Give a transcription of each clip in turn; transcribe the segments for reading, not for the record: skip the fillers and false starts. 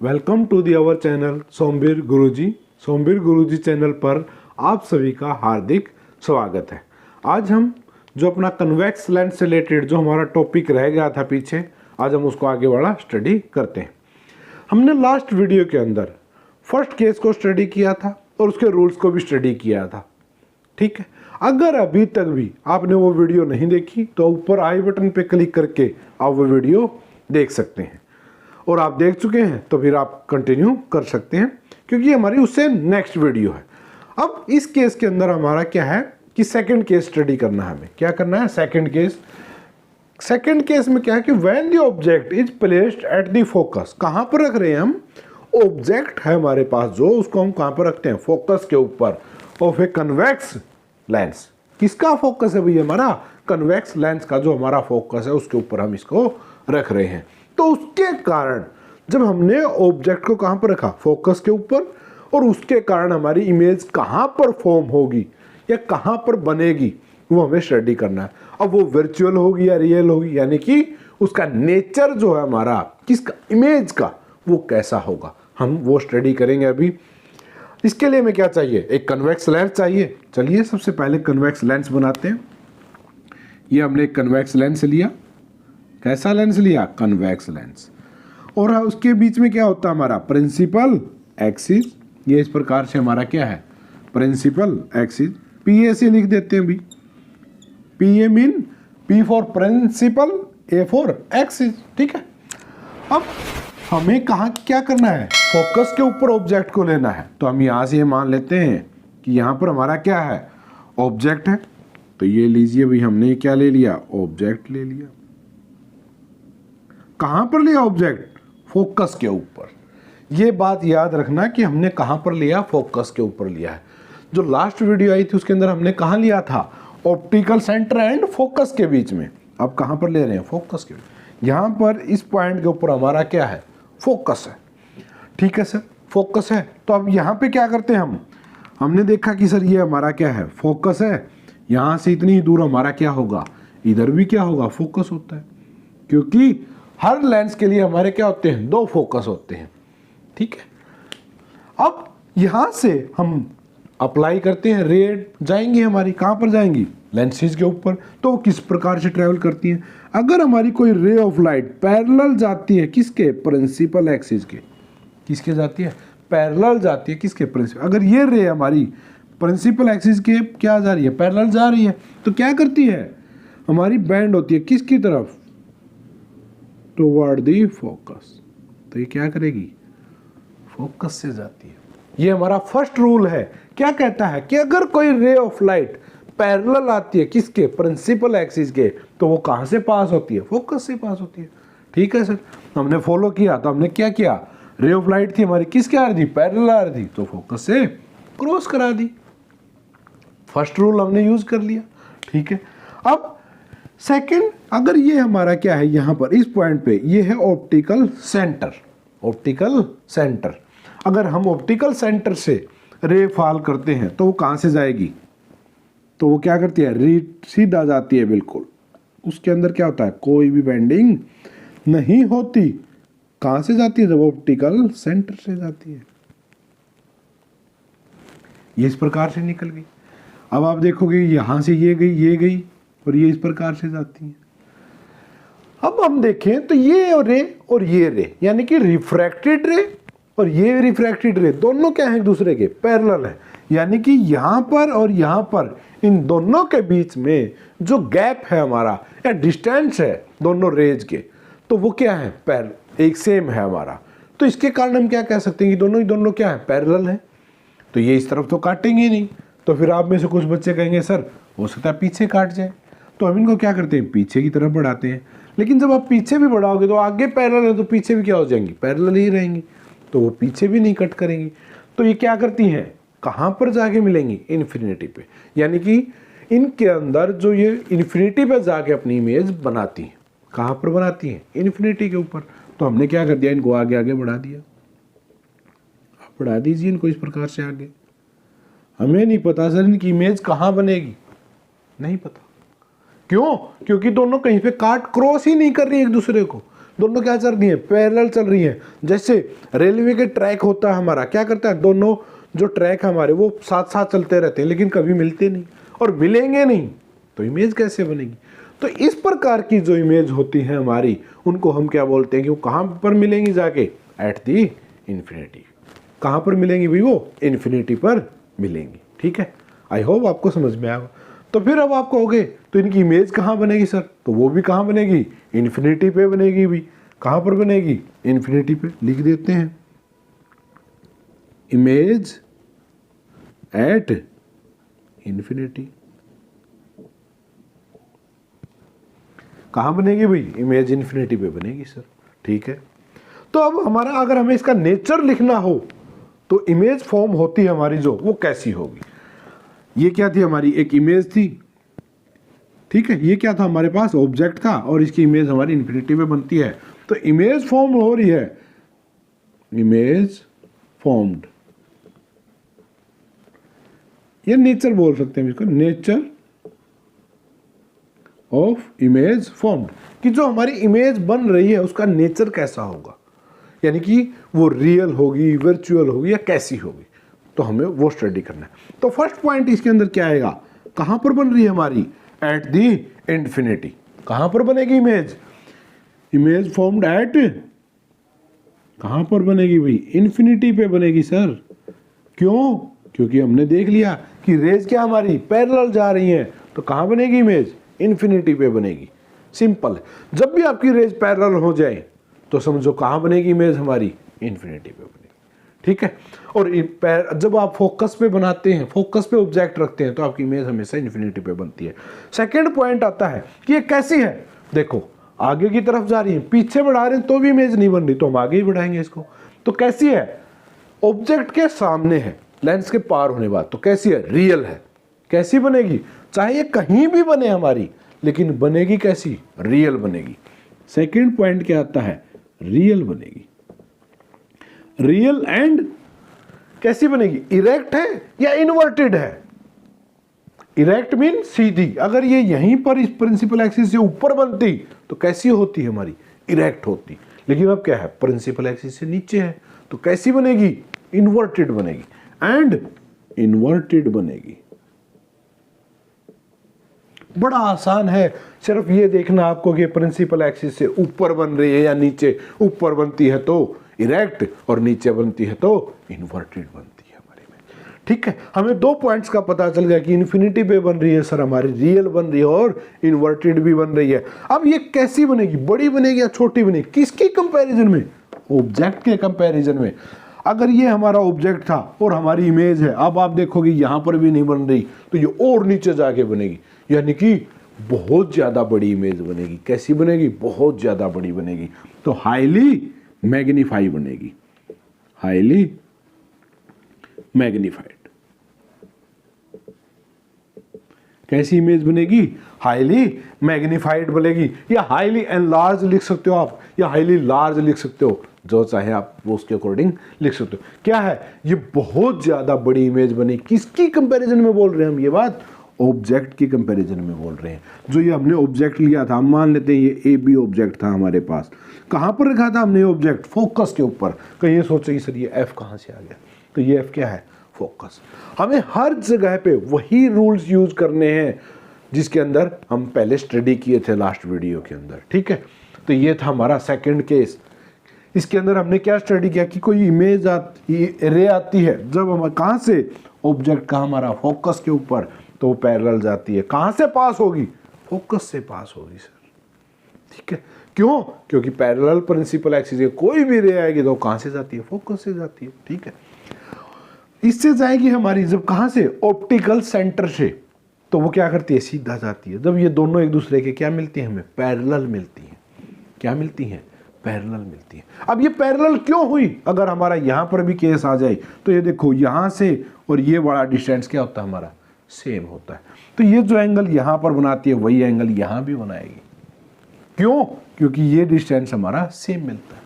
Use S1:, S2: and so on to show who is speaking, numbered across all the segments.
S1: Welcome to the our channel Somvir Guruji. Somvir Guruji channel पर आप सभी का हार्दिक स्वागत है। आज हम जो अपना कन्वेक्स लेंस से रिलेटेड जो हमारा टॉपिक रह गया था पीछे, आज हम उसको आगे बढ़ा स्टडी करते हैं। हमने लास्ट वीडियो के अंदर फर्स्ट केस को स्टडी किया था और उसके रूल्स को भी स्टडी किया था। ठीक है, अगर अभी तक भी आपने वो वीडियो नहीं देखी तो ऊपर आई बटन पे क्लिक करके आप वो वीडियो देख सकते हैं, और आप देख चुके हैं तो फिर आप कंटिन्यू कर सकते हैं क्योंकि हमारी उससे नेक्स्ट वीडियो है। अब इस केस के अंदर हमारा क्या है कि सेकंड केस स्टडी करना है। हमें क्या करना है? सेकंड केस में क्या है कि when the object is placed at the focus, कहाँ पर रख रहे हैं हम? ऑब्जेक्ट है हमारे पास जो, उसको हम कहाँ पर रखते हैं? फोकस के ऊपर ऑफ ए कन्वेक्स लेंस। किसका फोकस है भैया? हमारा कन्वेक्स लेंस का जो हमारा फोकस है उसके ऊपर हम इसको रख रहे हैं। तो उसके कारण जब हमने ऑब्जेक्ट को कहां पर रखा? फोकस के ऊपर, और उसके कारण हमारी इमेज कहां पर फॉर्म होगी या कहां पर बनेगी वो हमें स्टडी करना है। अब वो वर्चुअल होगी या रियल होगी, यानी कि उसका नेचर जो है हमारा किसका, इमेज का, वो कैसा होगा, हम वो स्टडी करेंगे अभी। इसके लिए हमें क्या चाहिए? एक कन्वेक्स लेंस चाहिए। चलिए सबसे पहले कन्वेक्स लेंस बनाते हैं। ये हमने एक कन्वेक्स लेंस लिया। कैसा लेंस लिया? Convex lens. और उसके बीच में क्या होता है हमारा? Principal axis. ये इस प्रकार से हमारा क्या है? Principal axis. पीए से लिख देते हैं भी। PA mean P for principal, A for axis. ठीक है, अब हमें कहाँ क्या करना है? फोकस के ऊपर ऑब्जेक्ट को लेना है। तो हम यहाँ से ये मान लेते हैं कि यहाँ पर हमारा क्या है? ऑब्जेक्ट है। तो ये लीजिए भाई, हमने क्या ले लिया? ऑब्जेक्ट ले लिया। कहां पर लिया ऑब्जेक्ट? फोकस के ऊपर। ये बात याद रखना कि हमने कहां पर लिया? फोकस के ऊपर लिया है। जो लास्ट वीडियो आई थी उसके अंदर हमने कहां लिया था? ऑप्टिकल सेंटर एंड फोकस के बीच में। अब कहां पर ले रहे हैं? फोकस के। यहां पर इस पॉइंट के ऊपर हमारा क्या है? फोकस है। ठीक है सर, फोकस है। तो अब यहां पे क्या करते हैं हमने देखा कि सर ये हमारा क्या है? फोकस है। यहां से इतनी ही दूर हमारा क्या होगा? इधर भी क्या होगा? फोकस होता है, क्योंकि हर लेंस के लिए हमारे क्या होते हैं? दो फोकस होते हैं। ठीक है, अब यहां से हम अप्लाई करते हैं, रे जाएंगी हमारी कहां पर जाएंगी? लेंसेज के ऊपर। तो वो किस प्रकार से ट्रेवल करती हैं? अगर हमारी कोई रे ऑफ लाइट पैरेलल जाती है किसके? प्रिंसिपल एक्सिस के। किसके जाती है? पैरेलल जाती है किसके? प्रिंसिपल। अगर ये रे हमारी प्रिंसिपल एक्सिस के क्या जा रही है? पैरेलल जा रही है, तो क्या करती है? हमारी बैंड होती है किसकी तरफ? Toward the focus. तो ये क्या करेगी? फोकस से जाती है। ये हमारा फर्स्ट रूल है। क्या कहता है कि अगर कोई रे ऑफ लाइट पैरेलल आती है किसके? प्रिंसिपल एक्सिस के, तो वो कहां से पास होती है? फोकस से पास होती है। ठीक है सर, हमने फॉलो किया तो हमने क्या किया? रे ऑफ लाइट थी हमारी किसके आ रही थी? पैरेलल आ रही थी, तो फोकस से क्रॉस करा दी। फर्स्ट रूल हमने यूज कर लिया। ठीक है, अब सेकंड, अगर ये हमारा क्या है? यहां पर इस पॉइंट पे ये है ऑप्टिकल सेंटर। ऑप्टिकल सेंटर, अगर हम ऑप्टिकल सेंटर से रे फॉल करते हैं तो वो कहां से जाएगी? तो वो क्या करती है? सीधा जाती है बिल्कुल। उसके अंदर क्या होता है? कोई भी बेंडिंग नहीं होती। कहां से जाती है? जब ऑप्टिकल सेंटर से जाती है। ये इस प्रकार से निकल गई। अब आप देखोगे यहां से ये गई और ये इस प्रकार से जाती है। अब हम देखें तो ये रे और ये रे, यानी कि रिफ्रैक्टेड रे और ये रिफ्रैक्टेड रे, दोनों क्या है? एक दूसरे के पैरेलल है। यानी कि यहां पर और यहां पर, इन दोनों के बीच में जो गैप है हमारा या डिस्टेंस है दोनों रेज के, तो वो क्या है? एक सेम है हमारा। तो इसके कारण हम क्या कह सकते हैं कि दोनों क्या है? पैरेलल है। तो ये इस तरफ तो काटेंगे नहीं। तो फिर आप में से कुछ बच्चे कहेंगे सर हो सकता है पीछे काट जाए, तो हम इनको क्या करते हैं? पीछे की तरफ बढ़ाते हैं। लेकिन जब आप पीछे भी बढ़ाओगे तो आगे पैरेलल है तो पीछे भी क्या हो जाएंगी? पैरेलल ही रहेंगी, तो वो पीछे भी नहीं कट करेंगी। तो ये क्या करती हैं? कहाँ पर जाके मिलेंगी? इन्फिनिटी पे। यानी कि इनके अंदर जो ये इन्फिनिटी पे जाके अपनी इमेज बनाती हैं। कहाँ पर बनाती हैं? इन्फिनिटी के ऊपर। तो हमने क्या कर दिया? इनको आगे आगे बढ़ा दिया। आप बढ़ा दीजिए इनको इस प्रकार से आगे। हमें नहीं पता सर इनकी इमेज कहाँ बनेगी, नहीं पता। क्यों? क्योंकि दोनों कहीं पे काट क्रॉस ही नहीं कर रही एक दूसरे को। दोनों क्या चल रही है, पैरेलल चल रही है। जैसे रेलवे के ट्रैक होता है हमारा, क्या करता है, दोनों जो ट्रैक हमारे वो साथ साथ चलते रहते हैं लेकिन कभी मिलते नहीं और मिलेंगे नहीं, तो इमेज कैसे बनेगी। तो इस प्रकार की जो इमेज होती है हमारी, उनको हम क्या बोलते हैं कि वो कहाँ पर मिलेंगी जाके, एट दी इन्फिनिटी। कहाँ पर मिलेंगी भाई, वो इन्फिनिटी पर मिलेंगी। ठीक है, आई होप आपको समझ में आएगा। तो फिर अब आप कहोगे तो इनकी इमेज कहाँ बनेगी सर, तो वो भी कहाँ बनेगी, इन्फिनिटी पे बनेगी भी। कहाँ पर बनेगी, इन्फिनिटी पे। लिख देते हैं इमेज एट इन्फिनिटी। कहाँ बनेगी भाई, इमेज इन्फिनिटी पे बनेगी सर। ठीक है, तो अब हमारा अगर हमें इसका नेचर लिखना हो तो इमेज फॉर्म होती है हमारी जो, वो कैसी होगी। ये क्या थी हमारी, एक इमेज थी। ठीक है, ये क्या था हमारे पास, ऑब्जेक्ट था और इसकी इमेज हमारी इन्फिनिटी पे बनती है। तो इमेज फॉर्म हो रही है, इमेज फॉर्म्ड, ये नेचर बोल सकते हैं इसको, नेचर ऑफ इमेज फॉर्म्ड, कि जो हमारी इमेज बन रही है उसका नेचर कैसा होगा, यानी कि वो रियल होगी, वर्चुअल होगी या कैसी होगी, तो हमें वो स्टडी करना है। तो फर्स्ट पॉइंट इसके अंदर क्या आएगा, कहां पर बन रही है हमारी, एट दी इन्फिनिटी। कहां पर बनेगी इमेज, इमेज फॉर्म्ड एट, कहां पर बनेगी भाई, इन्फिनिटी पे बनेगी सर। क्यों, क्योंकि हमने देख लिया कि रेज क्या हमारी पैरेलल जा रही हैं, तो कहां बनेगी इमेज, इन्फिनिटी पे बनेगी। सिंपल है, जब भी आपकी रेज पैरेलल हो जाए तो समझो कहां बनेगी इमेज हमारी, इन्फिनिटी पे बनेगी। ठीक है, और जब आप फोकस पे बनाते हैं, फोकस पे ऑब्जेक्ट रखते हैं, तो आपकी इमेज हमेशा इन्फिनिटी पे बनती है। सेकंड पॉइंट आता है कि ये कैसी है, देखो आगे की तरफ जा रही है, पीछे बढ़ा रहे हैं तो भी इमेज नहीं बन रही, तो हम आगे ही बढ़ाएंगे इसको। तो कैसी है, ऑब्जेक्ट के सामने है, लेंस के पार होने बाद, तो कैसी है, रियल है। कैसी बनेगी, चाहे ये कहीं भी बने हमारी, लेकिन बनेगी कैसी, रियल बनेगी। सेकंड पॉइंट क्या आता है, रियल बनेगी। रियल एंड कैसी बनेगी, इरेक्ट है या इन्वर्टेड है। इरेक्ट मीन सीधी, अगर ये यहीं पर इस प्रिंसिपल एक्सिस से ऊपर बनती तो कैसी होती है हमारी, इरेक्ट होती। लेकिन अब क्या है, प्रिंसिपल एक्सिस से नीचे है, तो कैसी बनेगी, इन्वर्टेड बनेगी। एंड इन्वर्टेड बनेगी। बड़ा आसान है, सिर्फ ये देखना आपको कि प्रिंसिपल एक्सिस से ऊपर बन रही है या नीचे। ऊपर बनती है तो इरेक्ट और नीचे बनती है तो इन्वर्टेड बनती है हमारी में। ठीक है, हमें दो पॉइंट्स का पता चल गया कि इन्फिनिटी पे बन रही है सर हमारी, रियल बन रही है और इन्वर्टेड भी बन रही है। अब ये कैसी बनेगी, बड़ी बनेगी या छोटी बनेगी, किसकी कंपैरिजन में, ऑब्जेक्ट के कंपैरिजन में। अगर ये हमारा ऑब्जेक्ट था और हमारी इमेज है, अब आप देखोगे यहां पर भी नहीं बन रही, तो ये और नीचे जाके बनेगी, यानी कि बहुत ज्यादा बड़ी इमेज बनेगी। कैसी बनेगी, बहुत ज्यादा बड़ी बनेगी, तो हाईली मैग्नीफाई बनेगी, हाईली मैग्नीफाइड। कैसी इमेज बनेगी, हाईली मैग्नीफाइड बनेगी, या हाईली एनलार्ज लिख सकते हो आप, या हाईली लार्ज लिख सकते हो, जो चाहे आप वो उसके अकॉर्डिंग लिख सकते हो। क्या है, ये बहुत ज्यादा बड़ी इमेज बनी। किसकी कंपैरिजन में बोल रहे हैं हम ये बात, ऑब्जेक्ट की कंपैरिजन में बोल रहे हैं। जो ये हमने ऑब्जेक्ट लिया था, हम मान लेते हैं ये ए बी ऑब्जेक्ट था हमारे पास, कहां पर रखा था हमने ऑब्जेक्ट, फोकस के ऊपर। कहीं ये सोचेंगे सर ये एफ कहां से आ गया, तो ये एफ क्या है, फोकस। हमें हर जगह पे वही रूल्स यूज करने हैं जिसके अंदर हम पहले स्टडी किए थे लास्ट वीडियो के अंदर। ठीक है, तो ये था हमारा सेकंड केस। इसके अंदर हमने क्या स्टडी किया कि कोई इमेज रे आती है, जब हम कहां से, ऑब्जेक्ट का हमारा फोकस के ऊपर, तो वो पैरेलल जाती है। कहां से पास होगी, फोकस से पास होगी सर। ठीक है, क्यों, क्योंकि पैरेलल प्रिंसिपल एक्सिस है, कोई भी रे आएगी तो कहां से जाती है, फोकस से जाती है। ठीक है, इससे जाएगी हमारी जब कहां से, ऑप्टिकल सेंटर से, तो वो क्या करती है, सीधा जाती है। जब ये दोनों एक दूसरे के क्या मिलती है, हमें पैरेलल मिलती है। क्या मिलती है, पैरेलल मिलती है। अब ये पैरेलल क्यों हुई, अगर हमारा यहां पर भी केस आ जाए, तो ये देखो यहां से और ये बड़ा डिस्टेंस क्या होता है हमारा, सेम होता है। तो ये जो एंगल यहां पर बनाती है वही एंगल यहां भी बनाएगी। क्यों, क्योंकि ये डिस्टेंस हमारा सेम मिलता है।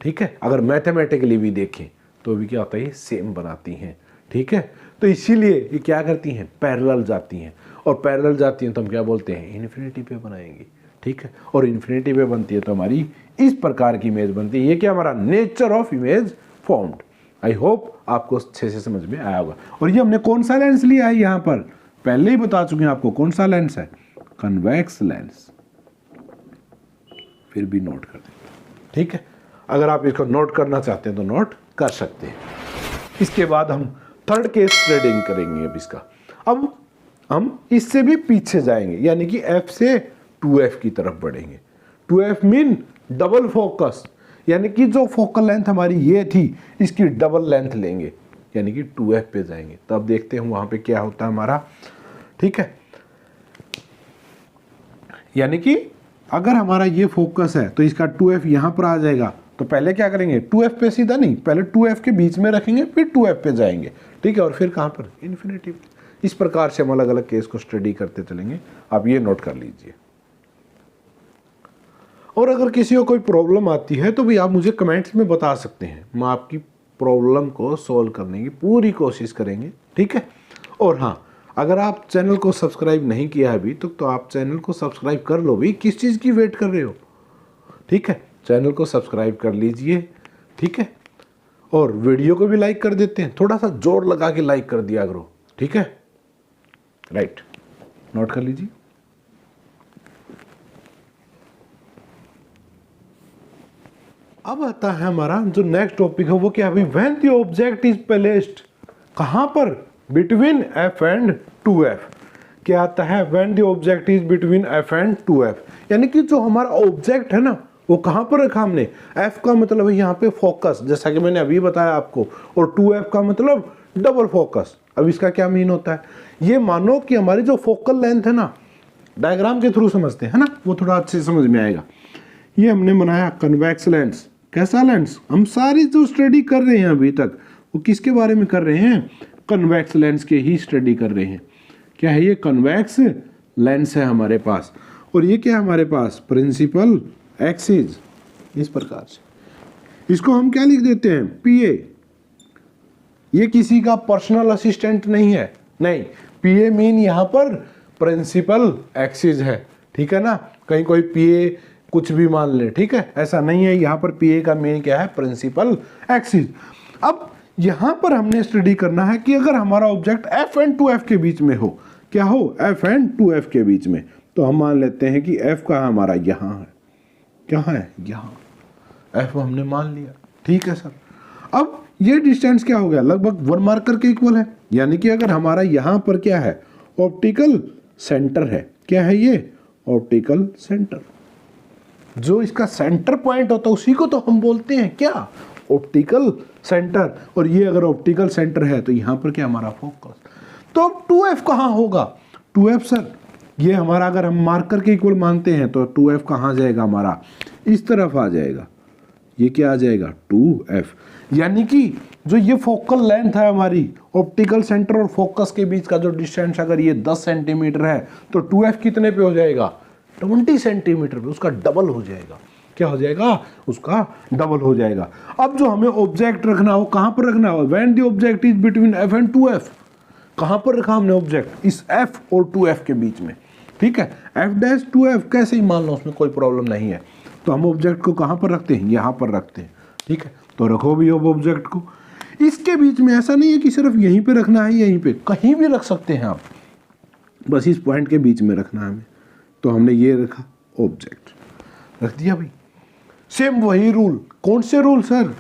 S1: ठीक है, अगर मैथमेटिकली भी देखें तो भी क्या होता है, ये सेम बनाती हैं। ठीक है, तो इसीलिए ये क्या करती हैं, पैरेलल जाती हैं, और पैरेलल जाती हैं तो हम क्या बोलते हैं, इन्फिनिटी पे बनाएंगी। ठीक है, और इन्फिनिटी पे बनती है तो हमारी इस प्रकार की इमेज बनती है। ये क्या हमारा nature of image formed. I hope आपको अच्छे से समझ में आया होगा। और ये हमने कौन सा लेंस लिया है यहाँ पर, पहले ही बता चुके हैं आपको कौन सा लेंस है, कन्वेक्स लेंस। फिर भी नोट कर देते हैं, ठीक है। अगर आप इसको नोट करना चाहते हैं तो नोट कर सकते हैं। इसके बाद हम थर्ड केस स्टडी करेंगे अब इसका। अब हम इससे भी पीछे जाएंगे, यानी कि f से 2f की तरफ बढ़ेंगे। 2f मीन डबल फोकस, यानी कि जो फोकल लेंथ हमारी ये थी इसकी डबल लेंथ लेंगे, यानी कि 2f पे जाएंगे। तब देखते हैं वहां पे क्या होता है हमारा, ठीक है। यानी कि अगर हमारा ये फोकस है तो इसका 2f यहां पर आ जाएगा। तो पहले क्या करेंगे, 2f पे सीधा नहीं, पहले 2f के बीच में रखेंगे, फिर 2f पे जाएंगे, ठीक है। और फिर कहां पर, इन्फिनिटी। इस प्रकार से हम अलग अलग केस को स्टडी करते चलेंगे। आप ये नोट कर लीजिए। और अगर किसी को कोई प्रॉब्लम आती है तो भी आप मुझे कमेंट्स में बता सकते हैं, मैं आपकी प्रॉब्लम को सॉल्व करने की पूरी कोशिश करेंगे, ठीक है। और हाँ, अगर आप चैनल को सब्सक्राइब नहीं किया है अभी तो आप चैनल को सब्सक्राइब कर लो भी, किस चीज़ की वेट कर रहे हो, ठीक है। चैनल को सब्सक्राइब कर लीजिए, ठीक है। और वीडियो को भी लाइक कर देते हैं, थोड़ा सा जोर लगा के लाइक कर दिया करो, ठीक है। राइट, नोट कर लीजिए। अब आता है हमारा जो नेक्स्ट टॉपिक है, वो क्या है, when the object is placed, कहां पर, बिटवीन f एंड 2f। क्या आता है, when the object is between f and 2f, यानी कि जो हमारा ऑब्जेक्ट है ना वो कहां पर रखा हमने। f का मतलब है यहाँ पे फोकस, जैसा कि मैंने अभी बताया आपको, और 2f का मतलब डबल फोकस। अब इसका क्या मीन होता है, ये मानो कि हमारी जो फोकल लेंथ है ना, डायग्राम के थ्रू समझते हैं ना, वो थोड़ा अच्छे समझ में आएगा। ये हमने बनाया कन्वेक्स लेंस। कैसा लेंस, हम सारी जो स्टडी कर रहे हैं अभी तक वो किसके बारे में कर रहे हैं, कन्वेक्स लेंस के ही स्टडी कर रहे हैं। क्या है ये, कन्वेक्स लेंस है हमारे पास। और ये क्या है हमारे पास, प्रिंसिपल एक्सिस। इस प्रकार से इसको हम क्या लिख देते हैं, PA। ये किसी का पर्सनल असिस्टेंट नहीं है, नहीं, PA मीन यहाँ पर प्रिंसिपल एक्सिस है, ठीक है ना। कहीं कोई PA कुछ भी मान ले, ठीक है, ऐसा नहीं है। यहाँ पर PA का मीन क्या है, प्रिंसिपल एक्सिस। अब यहाँ पर हमने स्टडी करना है कि अगर हमारा ऑब्जेक्ट f एंड 2f के बीच में हो, क्या हो, f एंड 2f के बीच में, तो हम मान लेते हैं कि f का हमारा यहाँ है, क्या है, यहाँ, f हमने मान लिया, ठीक है सर। अब ये डिस्टेंस क्या हो गया, लगभग 1 मार्कर के इक्वल है। यानी कि अगर हमारा यहाँ पर क्या है, ऑप्टिकल सेंटर है, क्या है ये, ऑप्टिकल सेंटर। जो इसका सेंटर पॉइंट होता है उसी को तो हम बोलते हैं क्या, ऑप्टिकल सेंटर। और ये अगर ऑप्टिकल सेंटर है तो यहाँ पर क्या हमारा फोकस। तो 2f कहाँ होगा, 2f सर ये हमारा, अगर हम मार्कर के इक्वल मानते हैं तो 2f कहाँ जाएगा हमारा, इस तरफ आ जाएगा। ये क्या आ जाएगा, 2f। यानी कि जो ये फोकल लेंथ है हमारी, ऑप्टिकल सेंटर और फोकस के बीच का जो डिस्टेंस, अगर ये 10 सेंटीमीटर है तो 2f कितने पे हो जाएगा, 20 सेंटीमीटर पे, उसका डबल हो जाएगा। क्या हो जाएगा, उसका डबल हो जाएगा। अब जो हमें ऑब्जेक्ट रखना हो, कहां पर रखना हो, when the object is between f and 2f। कहां पर रखा हमने ऑब्जेक्ट, इस f और 2f के बीच में, ठीक है। f' 2f कैसे ही मान लो, उसमें कोई प्रॉब्लम नहीं है। तो हम ऑब्जेक्ट को कहां पर रखते हैं, यहां पर रखते हैं, ठीक है। तो रखो भी अब ऑब्जेक्ट को इसके बीच में, ऐसा नहीं है कि सिर्फ यहीं पे रखना है, यहीं पे कहीं भी रख सकते हैं आप, बस इस पॉइंट के बीच में रखना है हमें। तो हमने ये रखा, ऑब्जेक्ट रख दिया भाई। सेम वही रूल, कौन से रूल सर,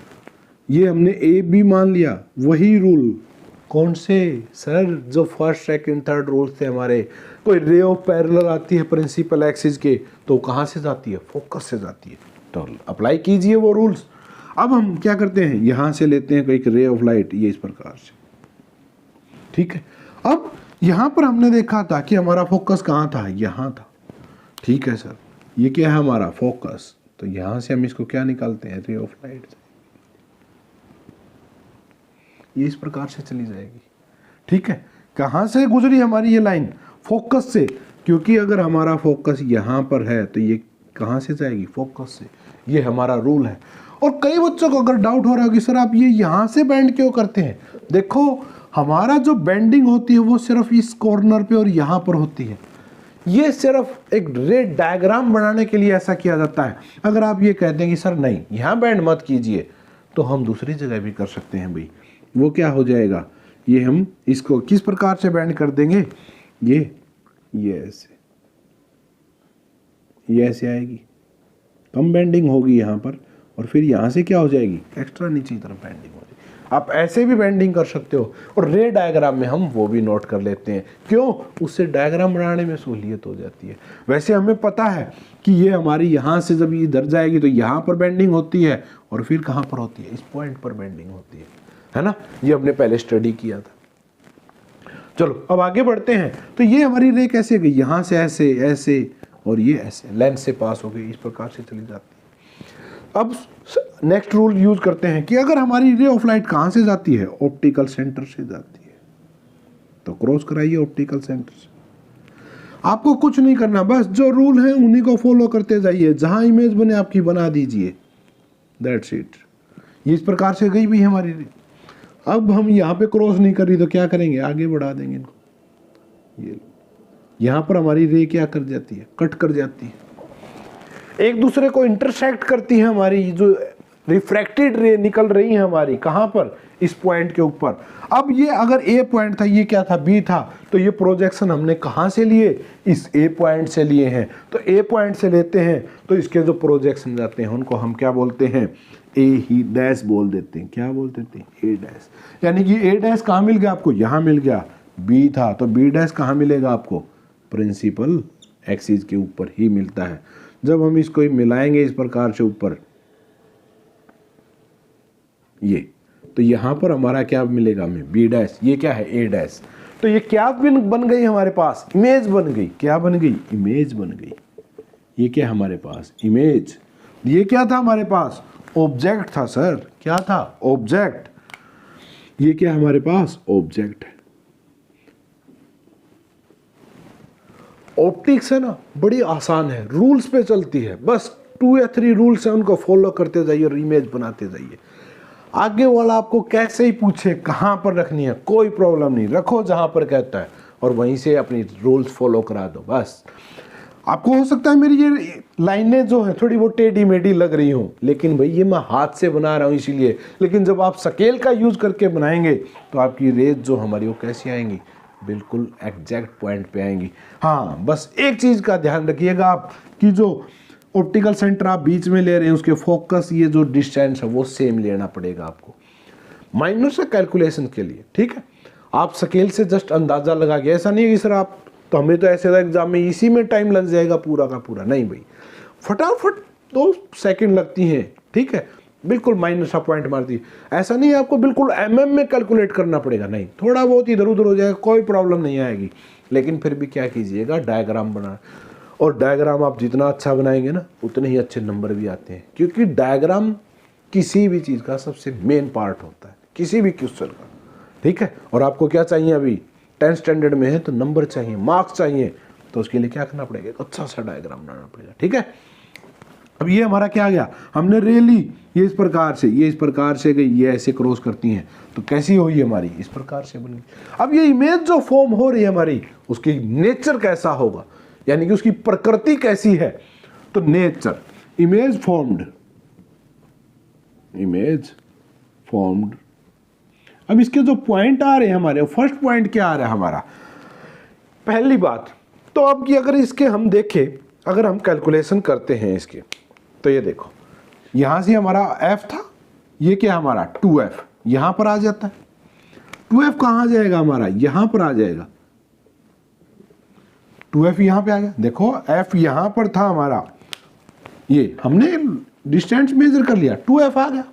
S1: ये हमने A B मान लिया, वही रूल, कौन से सर, जो फर्स्ट सेकंड थर्ड रूल थे हमारे। कोई रे ऑफ पैरेलल आती है प्रिंसिपल एक्सिस के, तो कहाँ से जाती है, फोकस से जाती है। तो अप्लाई कीजिए वो रूल्स। अब हम क्या करते हैं, यहाँ से लेते हैं एक रे ऑफ लाइट, ये इस प्रकार से, ठीक है। अब यहाँ पर हमने देखा था कि हमारा फोकस कहाँ था, यहाँ था, ठीक है सर। ये क्या है हमारा फोकस, तो यहाँ से हम इसको क्या निकालते हैं, रे ऑफ लाइट। ये इस प्रकार से चली जाएगी, ठीक है। कहाँ से गुजरी हमारी ये लाइन, फोकस से, क्योंकि अगर हमारा फोकस यहाँ पर है तो ये कहाँ से जाएगी, फोकस से। ये हमारा रूल है। और कई बच्चों को अगर डाउट हो रहा है कि सर आप ये यहाँ से बेंड क्यों करते हैं, देखो हमारा जो बेंडिंग होती है वो सिर्फ इस कॉर्नर पे और यहाँ पर होती है। ये सिर्फ एक रे डायग्राम बनाने के लिए ऐसा किया जाता है। अगर आप ये कहते हैं कि सर नहीं यहाँ बैंड मत कीजिए, तो हम दूसरी जगह भी कर सकते हैं भाई। वो क्या हो जाएगा, ये हम इसको किस प्रकार से बैंड कर देंगे, ये ऐसे आएगी, कम बेंडिंग होगी यहाँ पर, और फिर यहाँ से क्या हो जाएगी, एक्स्ट्रा नीचे की तरफ बेंडिंग हो जाएगी। आप ऐसे भी बेंडिंग कर सकते हो, और रे डायग्राम में हम वो भी नोट कर लेते हैं। क्यों, उससे डायग्राम बनाने में सहूलियत हो जाती है। वैसे हमें पता है कि ये हमारी यहाँ से जब इधर जाएगी तो यहाँ पर बेंडिंग होती है, और फिर कहाँ पर होती है, इस पॉइंट पर बेंडिंग होती है ना। ये हमने पहले स्टडी किया था। चलो अब आगे बढ़ते हैं। तो ये हमारी रे कैसे गई, यहाँ से ऐसे ऐसे, और ये ऐसे लेंस से पास हो गई, इस प्रकार से चली जाती है। अब नेक्स्ट रूल यूज करते हैं कि अगर हमारी रे ऑफ लाइट कहाँ से जाती है, ऑप्टिकल सेंटर से जाती है, तो क्रॉस कराइए ऑप्टिकल सेंटर से। आपको कुछ नहीं करना, बस जो रूल है उन्हीं को फॉलो करते जाइए, जहां इमेज बने आपकी बना दीजिए, दैट्स इट। ये इस प्रकार से गई भी हमारी रे। अब हम यहाँ पे क्रॉस नहीं कर रही तो क्या करेंगे, आगे बढ़ा देंगे इनको। ये यहाँ पर हमारी रे क्या कर जाती है, कट कर जाती है, एक दूसरे को इंटरसेक्ट करती है। हमारी जो रिफ्रैक्टेड रे निकल रही है हमारी, कहाँ पर, इस पॉइंट के ऊपर। अब ये अगर ए पॉइंट था, ये क्या था, बी था, तो ये प्रोजेक्शन हमने कहाँ से लिए, इस ए पॉइंट से लिए हैं। तो ए पॉइंट से लेते हैं तो इसके जो प्रोजेक्शन जाते हैं उनको हम क्या बोलते हैं, ए ही डैश बोल देते हैं। क्या बोल देते हैं, ए डैश। यानी कि ए डैश कहाँ मिल गया आपको, यहाँ मिल गया। बी था तो बी डैश कहाँ मिलेगा आपको, प्रिंसिपल एक्सिस के ऊपर ही मिलता है। जब हम इसको मिलाएंगे इस प्रकार से ऊपर, ये तो यहां पर हमारा क्या मिलेगा हमें, बी डैश। ये क्या है, ए डैश। तो ये क्या बन गई हमारे पास, इमेज बन गई। क्या बन गई, इमेज बन गई। ये क्या हमारे पास, इमेज। ये क्या था हमारे पास, ऑब्जेक्ट था सर। क्या था, ऑब्जेक्ट। ये क्या हमारे पास, ऑब्जेक्ट है। ऑप्टिक्स है ना, बड़ी आसान है, रूल्स पे चलती है। बस 2 या 3 रूल्स हैं, उनको फॉलो करते जाइए और इमेज बनाते जाइए। आगे वाला आपको कैसे ही पूछे कहाँ पर रखनी है, कोई प्रॉब्लम नहीं, रखो जहाँ पर कहता है और वहीं से अपनी रूल्स फॉलो करा दो बस। आपको हो सकता है मेरी ये लाइनें जो हैं थोड़ी वो टेढ़ी मेढ़ी लग रही हूँ, लेकिन भाई ये मैं हाथ से बना रहा हूँ इसीलिए। लेकिन जब आप स्केल का यूज़ करके बनाएंगे तो आपकी रेज जो हमारी वो कैसी आएंगी, बिल्कुल एग्जैक्ट पॉइंट पे आएंगी। हाँ, बस एक चीज़ का ध्यान रखिएगा आप कि जो ऑप्टिकल सेंटर आप बीच में ले रहे हैं उसके फोकस, ये जो डिस्टेंस है वो सेम लेना पड़ेगा आपको माइनर से कैलकुलेशन के लिए। ठीक है, आप स्केल से जस्ट अंदाज़ा लगा के, ऐसा नहीं है कि सर आप तो हमें तो ऐसे था एग्जाम में इसी में टाइम लग जाएगा पूरा का पूरा, नहीं भाई, फटाफट 2 सेकंड लगती हैं। ठीक है, बिल्कुल माइनर सा पॉइंट मारती है। ऐसा नहीं है आपको बिल्कुल mm में कैलकुलेट करना पड़ेगा, नहीं, थोड़ा बहुत इधर उधर हो जाएगा, कोई प्रॉब्लम नहीं आएगी। लेकिन फिर भी क्या कीजिएगा, डायग्राम बना, और डायग्राम आप जितना अच्छा बनाएंगे ना उतने ही अच्छे नंबर भी आते हैं, क्योंकि डायग्राम किसी भी चीज़ का सबसे मेन पार्ट होता है, किसी भी क्वेश्चन का। ठीक है, और आपको क्या चाहिए, अभी 10th स्टैंडर्ड में है तो नंबर चाहिए, मार्क्स चाहिए, तो उसके लिए क्या करना पड़ेगा, अच्छा सा डायग्राम बनाना पड़ेगा। ठीक है, अब ये हमारा क्या आ गया, हमने रे ली, ये इस प्रकार से, ये इस प्रकार से गई, ये ऐसे क्रॉस करती हैं, तो कैसी हुई हमारी, इस प्रकार से बनी। अब ये इमेज जो फॉर्म हो रही है हमारी, उसकी नेचर कैसा होगा, यानी कि उसकी प्रकृति कैसी है, तो नेचर, इमेज फॉर्म्ड। अब इसके जो पॉइंट आ रहे हैं हमारे, फर्स्ट पॉइंट क्या आ रहा है हमारा, पहली बात तो अब कि अगर इसके हम देखें, अगर हम कैलकुलेशन करते हैं इसके, तो ये देखो यहां से हमारा f था, ये क्या हमारा 2f यहां पर आ जाता है। 2f कहां आ जाएगा हमारा, यहां पर आ जाएगा। 2f यहां पे आ गया, देखो f यहां पर था हमारा, ये हमने डिस्टेंस मेजर कर लिया, 2f आ गया।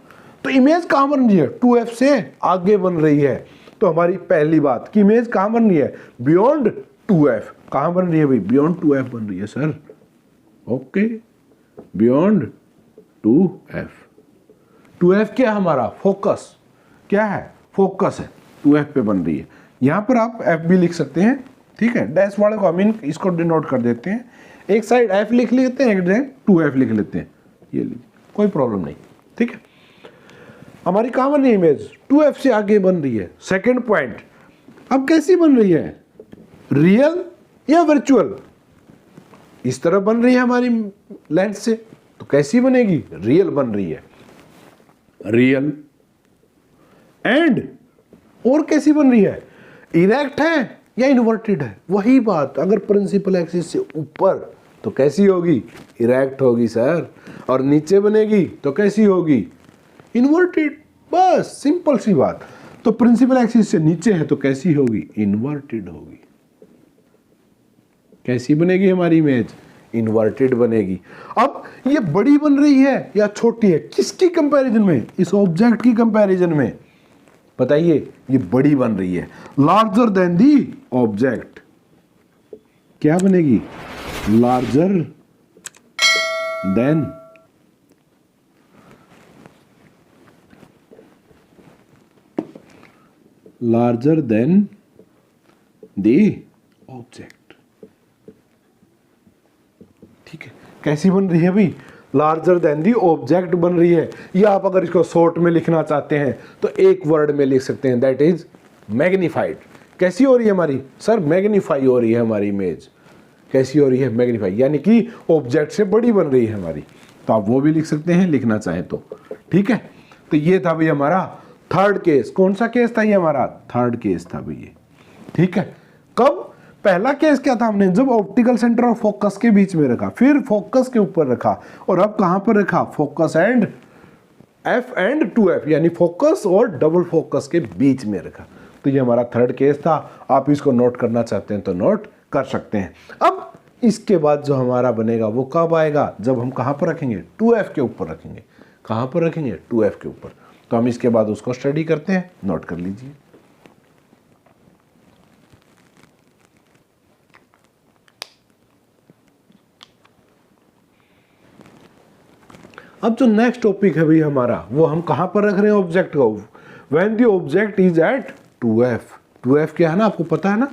S1: तो इमेज कहां बन रही है, 2f से आगे बन रही है। तो हमारी पहली बात कि इमेज कहां बन रही है, बियॉन्ड 2f। कहां बन रही है भाई, बियॉन्ड 2f बन रही है sir. Okay, beyond 2f। 2f क्या हमारा, फोकस, क्या है, फोकस है, 2f पे बन रही है। यहां पर आप f भी लिख सकते हैं। ठीक है, डैश वाले को हम इसको डिनोट कर देते हैं, एक साइड f लिख लेते हैं, एक साइड 2f लिख लेते हैं, ये लीजिए, कोई प्रॉब्लम नहीं। ठीक है, हमारी कहां बन रही है इमेज, 2f से आगे बन रही है। सेकंड पॉइंट, अब कैसी बन रही है, रियल या वर्चुअल, इस तरह बन रही है हमारी लेंथ से, तो कैसी बनेगी, रियल बन रही है, रियल। एंड और कैसी बन रही है, इरेक्ट है या इन्वर्टेड है, वही बात। अगर प्रिंसिपल एक्सिस से ऊपर तो कैसी होगी, इरेक्ट होगी सर, और नीचे बनेगी तो कैसी होगी, इन्वर्टेड। बस सिंपल सी बात। तो प्रिंसिपल एक्सिस से नीचे है तो कैसी होगी, इन्वर्टेड होगी। कैसी बनेगी हमारी इमेज, इन्वर्टेड बनेगी। अब ये बड़ी बन रही है या छोटी है, किसकी कंपैरिजन में, इस ऑब्जेक्ट की कंपैरिजन में, बताइए। ये बड़ी बन रही है, लार्जर देन दी ऑब्जेक्ट। क्या बनेगी, लार्जर देन दी ऑब्जेक्ट। ठीक है, कैसी बन रही है भाई, लार्जर देन दी ऑब्जेक्ट बन रही है। या आप अगर इसको शॉर्ट में लिखना चाहते हैं तो एक वर्ड में लिख सकते हैं, दैट इज मैग्नीफाइड। कैसी हो रही है हमारी, सर मैग्नीफाई हो रही है हमारी इमेज। कैसी हो रही है, मैग्नीफाई, यानी कि ऑब्जेक्ट से बड़ी बन रही है हमारी। तो आप वो भी लिख सकते हैं लिखना चाहें तो। ठीक है, तो ये था भाई हमारा थर्ड केस। कौन सा केस था ये, हमारा थर्ड केस था भाई ये। ठीक है, कब, पहला केस क्या था, हमने जब ऑप्टिकल सेंटर और फोकस के बीच में रखा, फिर फोकस के ऊपर रखा, और अब कहां पर रखा, focus and F and 2f, यानी फोकस और डबल फोकस के बीच में रखा। तो ये हमारा थर्ड केस था। आप इसको नोट करना चाहते हैं तो नोट कर सकते हैं। अब इसके बाद जो हमारा बनेगा वो कब आएगा, जब हम कहां पर रखेंगे, 2f के ऊपर रखेंगे। कहां पर रखेंगे, 2f के ऊपर। तो हम इसके बाद उसको स्टडी करते हैं, नोट कर लीजिए। अब जो नेक्स्ट टॉपिक है भाई हमारा, वो हम कहां पर रख रहे हैं ऑब्जेक्ट को, when the object is at 2f। 2f क्या है ना, आपको पता है ना।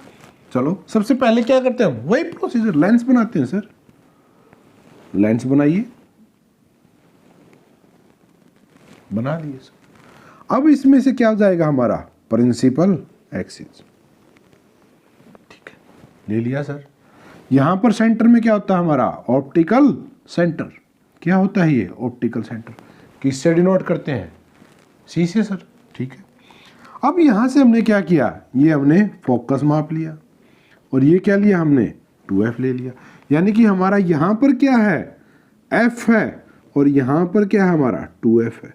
S1: चलो सबसे पहले क्या करते हैं, वही प्रोसीजर, लेंस बनाते हैं सर। लेंस बनाइए, बना दिए सर। अब इसमें से क्या हो जाएगा हमारा, प्रिंसिपल एक्सिस। ठीक है, ले लिया सर। यहां पर सेंटर में क्या होता है हमारा, ऑप्टिकल सेंटर। क्या होता है ये, ऑप्टिकल सेंटर। किससे डिनोट करते हैं, सी से सर। ठीक है, अब यहां से हमने क्या किया, ये हमने फोकस माप लिया, और ये क्या लिया हमने, 2f ले लिया। यानी कि हमारा यहां पर क्या है, f है, और यहां पर क्या है हमारा, 2f है।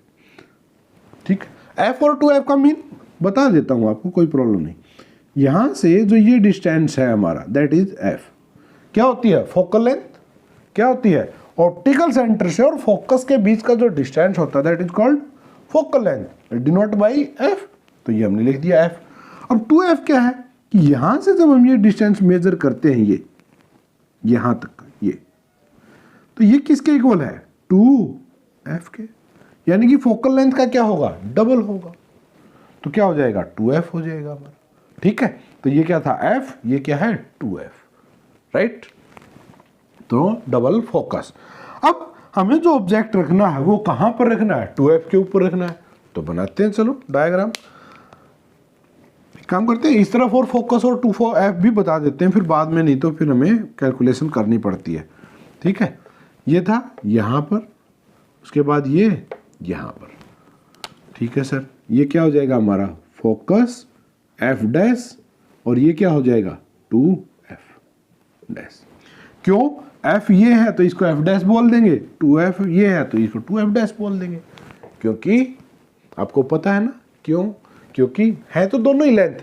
S1: ठीक, f और 2f का मीन बता देता हूं आपको, कोई प्रॉब्लम नहीं। यहां से जो ये डिस्टेंस है हमारा, दैट इज f। क्या होती है, फोकल लेंथ। क्या होती है, ऑप्टिकल सेंटर से और फोकस के बीच का जो डिस्टेंस होता है, that is called focal length, denote by f। तो ये हमने लिख दिया f। अब 2f क्या है, कि यहां से जब हम ये डिस्टेंस मेजर करते हैं, ये यहां तक का, ये तो ये किसके इक्वल है, 2f के। यानी कि फोकल लेंथ का क्या होगा, डबल होगा। तो क्या हो जाएगा, 2f हो जाएगा हमारा। ठीक है, तो ये क्या था, f, ये क्या है, 2f, राइट। तो डबल फोकस। अब हमें जो ऑब्जेक्ट रखना है वो कहां पर रखना है, 2f के ऊपर रखना है। तो बनाते हैं, चलो डायग्राम। काम करते हैं, इस तरफ और फोकस और 2f भी बता देते हैं, फिर बाद में, नहीं तो फिर हमें कैलकुलेशन करनी पड़ती है। ठीक है, ये था यहाँ पर, उसके बाद ये यहाँ पर। ठीक है सर, ये क्या हो जाएगा हमारा, फोकस f डैश, और ये क्या हो जाएगा, 2f डैश। क्यों, f ये है तो इसको f डैश बोल देंगे, 2f ये है तो इसको 2f डैश बोल देंगे, क्योंकि आपको पता है ना क्यों, क्योंकि है तो दोनों ही लेंथ।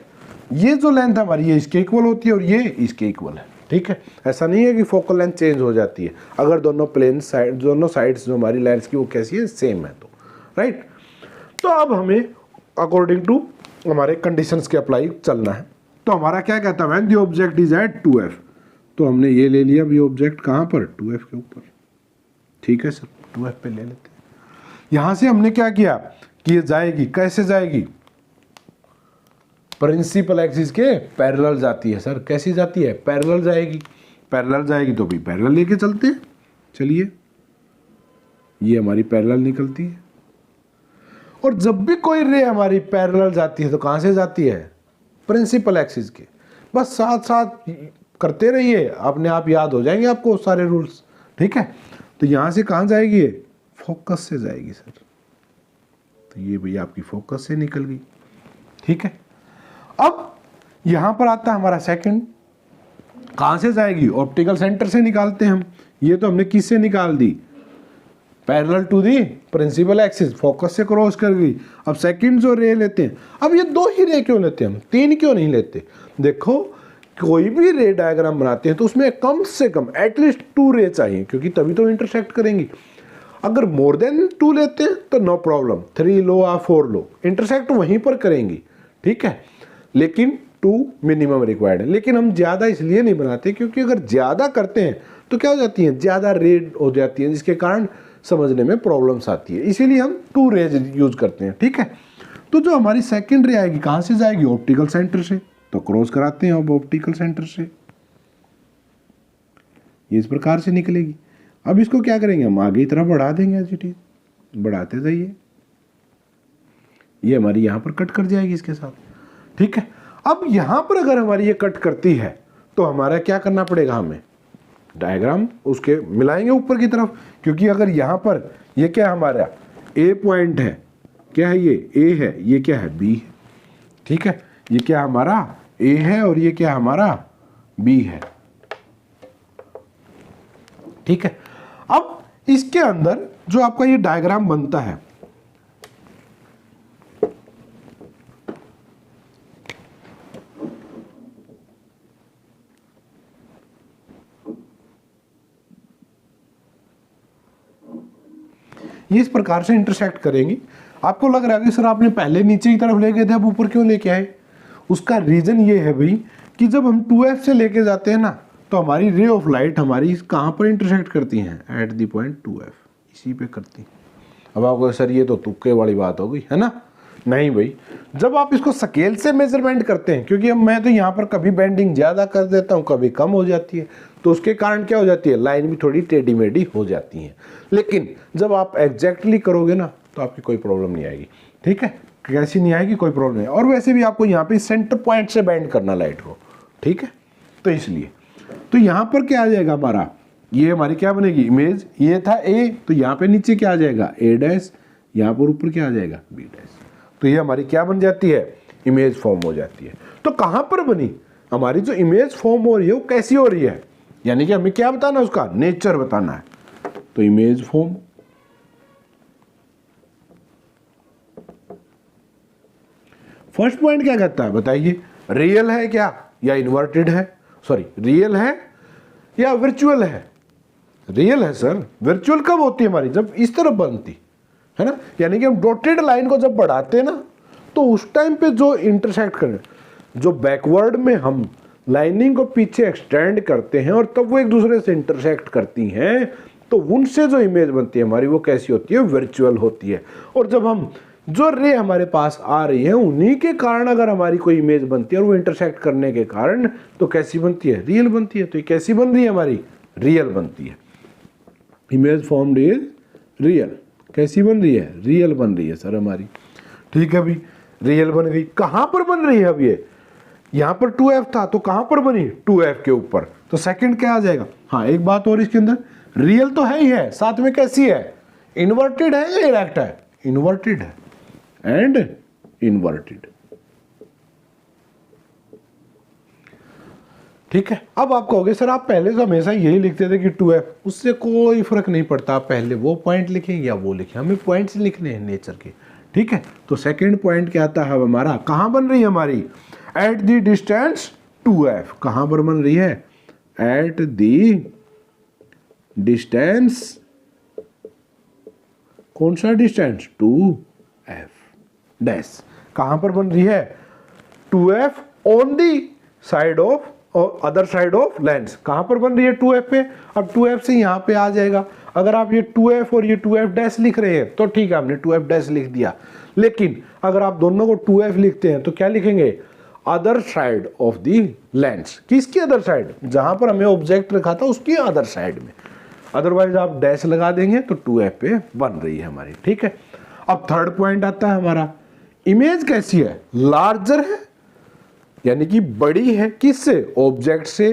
S1: ये जो लेंथ हमारी, ये इसके इक्वल होती है और ये इसके इक्वल है। ठीक है, ऐसा नहीं है कि फोकल लेंथ चेंज हो जाती है अगर दोनों प्लेन साइड, दोनों साइड्स जो हमारी लेंथ की वो कैसी है, सेम है तो, राइट। तो अब हमें अकॉर्डिंग टू हमारे कंडीशंस के अप्लाई चलना है। तो हमारा क्या कहता है, when the object is at 2f। तो हमने ये ले लिया भी ऑब्जेक्ट कहाँ पर, 2f के ऊपर। ठीक है सर, 2f पे ले लेते हैं। यहां से हमने क्या किया कि ये जाएगी, कैसे जाएगी, प्रिंसिपल एक्सिस के पैरेलल जाती है सर। कैसी जाती है, पैरेलल जाएगी। पैरेलल जाएगी तो भी पैरेलल लेके चलते हैं। चलिए, ये हमारी पैरेलल निकलती है, और जब भी कोई रे हमारी पैरेलल जाती है तो कहां से जाती है, प्रिंसिपल एक्सिस के। बस साथ साथ करते रहिए, अपने आप याद हो जाएंगे आपको सारे रूल्स। ठीक है, तो यहाँ से कहाँ जाएगी ये, फोकस से जाएगी सर। तो ये भैया आपकी फोकस से निकल गई। ठीक है, अब यहाँ पर आता है हमारा सेकंड, कहाँ से जाएगी, ऑप्टिकल सेंटर से निकालते हैं हम। ये तो हमने किससे निकाल दी, parallel to the principal axis, focus से क्रॉस कर गई। अब सेकंड जो रे लेते हैं, अब ये 2 ही रे क्यों लेते हैं हम, 3 क्यों नहीं लेते। देखो कोई भी रे डायग्राम बनाते हैं तो उसमें कम से कम एटलीस्ट 2 रे चाहिए, क्योंकि तभी तो इंटरसेक्ट करेंगी। अगर मोर देन 2 लेते हैं तो नो प्रॉब्लम, 3 लो या 4 लो, इंटरसेक्ट वहीं पर करेंगी। ठीक है, लेकिन 2 मिनिमम रिक्वायर्ड है। लेकिन हम ज़्यादा इसलिए नहीं बनाते क्योंकि अगर ज़्यादा करते हैं तो क्या हो जाती है, ज़्यादा रे हो जाती है, जिसके कारण समझने में प्रॉब्लम्स आती है। इसीलिए हम 2 रेज यूज करते हैं। ठीक है, तो जो हमारी सेकंड रे आएगी कहाँ से जाएगी, ऑप्टिकल सेंटर से। तो क्रॉस कराते हैं अब ऑप्टिकल सेंटर से, ये इस प्रकार से निकलेगी। अब इसको क्या करेंगे, हम आगे की तरफ बढ़ा देंगे, एज इट इज बढ़ाते जाइए, ये हमारी यहाँ पर कट कर जाएगी इसके साथ। ठीक है, अब यहाँ पर अगर हमारी ये कट करती है तो हमारा क्या करना पड़ेगा, हमें डायग्राम उसके मिलाएंगे ऊपर की तरफ, क्योंकि अगर यहाँ पर ये क्या है हमारा ए पॉइंट है, क्या है ये ए है, ये क्या है बी है। ठीक है, ये क्या हमारा ए है और ये क्या हमारा बी है। ठीक है, अब इसके अंदर जो आपका ये डायग्राम बनता है, ये इस प्रकार से इंटरसेक्ट करेंगी। आपको लग रहा है कि सर आपने पहले नीचे की तरफ ले गए थे, अब ऊपर क्यों लेके आए। उसका रीजन ये है भाई कि जब हम 2f से लेके जाते हैं ना, तो हमारी रे ऑफ लाइट हमारी कहाँ पर इंटरसेक्ट करती हैं, एट द पॉइंट 2f, इसी पे करती हैं। अब आपको सर ये तो तुक्के वाली बात हो गई है ना, नहीं भाई, जब आप इसको स्केल से मेजरमेंट करते हैं, क्योंकि अब मैं तो यहाँ पर कभी बेंडिंग ज़्यादा कर देता हूँ, कभी कम हो जाती है, तो उसके कारण क्या हो जाती है, लाइन भी थोड़ी टेढ़ी मेढ़ी हो जाती है। लेकिन जब आप एग्जैक्टली करोगे ना तो आपकी कोई प्रॉब्लम नहीं आएगी। ठीक है, कैसी नहीं आएगी, कोई प्रॉब्लम नहीं। और वैसे भी आपको यहाँ पे सेंटर पॉइंट से बेंड करना लाइट को। ठीक है, तो इसलिए तो यहाँ पर क्या आ जाएगा हमारा, ये हमारी क्या बनेगी इमेज, ये था ए, तो यहाँ पे नीचे क्या आ जाएगा ए डैश, यहाँ पर ऊपर क्या आ जाएगा बी डैश। तो ये हमारी क्या बन जाती है, इमेज फॉर्म हो जाती है। तो कहाँ पर बनी हमारी जो इमेज फॉर्म हो रही है, वो कैसी हो रही है, यानी कि हमें क्या बताना है, उसका नेचर बताना है। तो इमेज फॉर्म, फर्स्ट पॉइंट क्या कहता है बताइए, रियल है क्या या इन्वर्टेड है, सॉरी रियल है या वर्चुअल है। रियल है सर, वर्चुअल कब होती है हमारी, जब इस तरफ बनती है ना, यानी कि हम डॉटेड लाइन को जब बढ़ाते हैं ना, तो उस टाइम पे जो इंटरसेक्ट करें, जो बैकवर्ड में हम लाइनिंग को पीछे एक्सटेंड करते हैं और तब वो एक दूसरे से इंटरसेक्ट करती हैं, तो उनसे जो इमेज बनती है हमारी, वो कैसी होती है, वर्चुअल होती है। और जब हम जो रे हमारे पास आ रही है, उन्हीं के कारण अगर हमारी कोई इमेज बनती है और वो इंटरसेक्ट करने के कारण, तो कैसी बनती है, रियल बनती है। तो ये कैसी बन रही है हमारी, रियल बनती है। इमेज फॉर्म्ड इज रियल, कैसी बन रही है, रियल बन रही है सर हमारी। ठीक है अभी रियल बन गई, कहां पर बन रही है, अब ये यहां पर 2f था तो कहां पर बनी, 2f के ऊपर। तो सेकंड क्या आ जाएगा, हाँ एक बात और इसके अंदर, रियल तो है ही है, साथ में कैसी है, इन्वर्टेड है या इरेक्ट है, इन्वर्टेड है एंड इन्वर्टेड। ठीक है, अब आप कहोगे सर आप पहले तो हमेशा यही लिखते थे कि 2f, उससे कोई फर्क नहीं पड़ता, आप पहले वो पॉइंट लिखें या वो लिखें, हमें पॉइंट्स लिखने हैं नेचर के। ठीक है, तो सेकंड पॉइंट क्या आता है हमारा, कहां बन रही है हमारी, एट द डिस्टेंस 2f, कहां पर बन रही है, एट द डिस्टेंस, कौन सा डिस्टेंस, 2f डैश, कहां पर बन रही है, 2f on the side of और अदर साइड ऑफ लेंस, कहां पर बन रही है 2f पे। अब 2f से यहां पे आ जाएगा, अगर आप ये 2f और ये 2f डैश लिख रहे हैं तो ठीक है, आपने 2f डैश लिख दिया। लेकिन अगर आप दोनों को 2f लिखते हैं तो क्या लिखेंगे, other side of the lens, किसकी अदर साइड, जहां पर हमें ऑब्जेक्ट रखा था उसकी अदर साइड में। अदरवाइज आप डैश लगा देंगे तो 2f पे बन रही है हमारी। ठीक है, अब थर्ड पॉइंट आता है हमारा, इमेज कैसी है, लार्जर है यानी कि बड़ी है, किससे, ऑब्जेक्ट से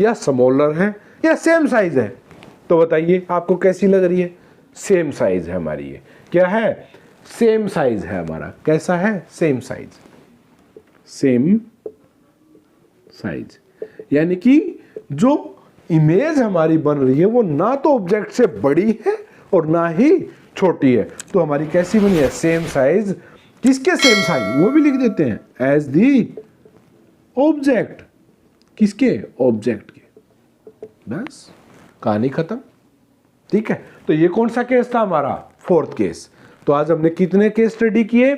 S1: या स्मॉलर है या सेम साइज है? तो बताइए आपको कैसी लग रही है? सेम साइज है हमारी। ये क्या है? सेम साइज है हमारा। कैसा है? Same size. सेम साइज यानी कि जो इमेज हमारी बन रही है वो ना तो ऑब्जेक्ट से बड़ी है और ना ही छोटी है। तो हमारी कैसी बनी है? Same size. किसके सेम साइज? वो भी लिख देते हैं एज दी ऑब्जेक्ट। किसके? ऑब्जेक्ट के। बस कहानी खत्म। ठीक है, तो ये कौन सा केस था हमारा? Fourth case. तो आज हमने कितने केस स्टडी किए?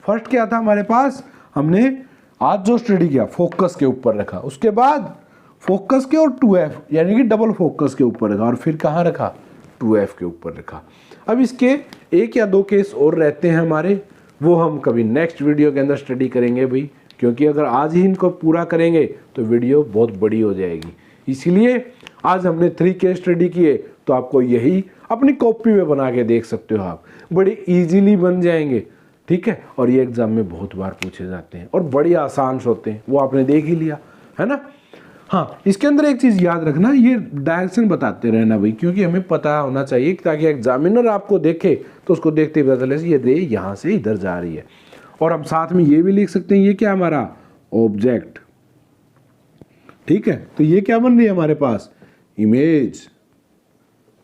S1: फर्स्ट क्या था हमारे पास? हमने आज जो स्टडी किया फोकस के ऊपर रखा, उसके बाद फोकस के और 2F यानी कि डबल फोकस के ऊपर रखा, और फिर कहाँ रखा? 2F के ऊपर रखा। अब इसके एक या दो केस और रहते हैं हमारे, वो हम कभी नेक्स्ट वीडियो के अंदर स्टडी करेंगे भाई, क्योंकि अगर आज ही इनको पूरा करेंगे तो वीडियो बहुत बड़ी हो जाएगी। इसीलिए आज हमने 3 केस स्टडी किए, तो आपको यही अपनी कॉपी में बना के देख सकते हो आप, बड़े इजीली बन जाएंगे। ठीक है, और ये एग्जाम में बहुत बार पूछे जाते हैं और बड़ी आसान होते हैं, वो आपने देख ही लिया है ना। हाँ, इसके अंदर एक चीज़ याद रखना, ये डायरेक्शन बताते रहना भाई, क्योंकि हमें पता होना चाहिए ताकि एग्जामिनर आपको देखे तो उसको देखते ही पता चले ये रे यहाँ से इधर जा रही है। और हम साथ में ये भी लिख सकते हैं, ये क्या हमारा? ऑब्जेक्ट। ठीक है, तो ये क्या बन रही है हमारे पास? इमेज।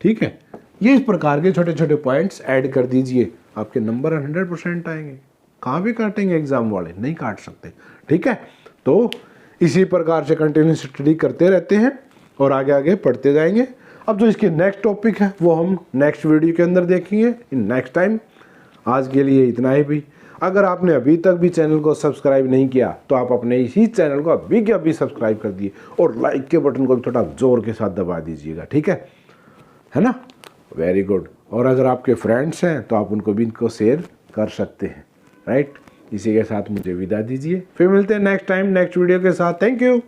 S1: ठीक है, ये इस प्रकार के छोटे छोटे पॉइंट्स ऐड कर दीजिए, आपके नंबर 100% आएंगे। कहाँ भी काटेंगे एग्जाम वाले? नहीं काट सकते। ठीक है, तो इसी प्रकार से कंटिन्यूस स्टडी करते रहते हैं और आगे आगे पढ़ते जाएंगे। अब जो इसके नेक्स्ट टॉपिक है वो हम नेक्स्ट वीडियो के अंदर देखेंगे इन नेक्स्ट टाइम। आज के लिए इतना ही भी। अगर आपने अभी तक भी चैनल को सब्सक्राइब नहीं किया तो आप अपने इसी चैनल को अभी के अभी सब्सक्राइब कर दिए और लाइक के बटन को भी थोड़ा जोर के साथ दबा दीजिएगा। ठीक है ना? Very good. और अगर आपके फ्रेंड्स हैं तो आप उनको भी इनको शेयर कर सकते हैं। राइट, इसी के साथ मुझे विदा दीजिए, फिर मिलते हैं नेक्स्ट टाइम नेक्स्ट वीडियो के साथ। Thank you.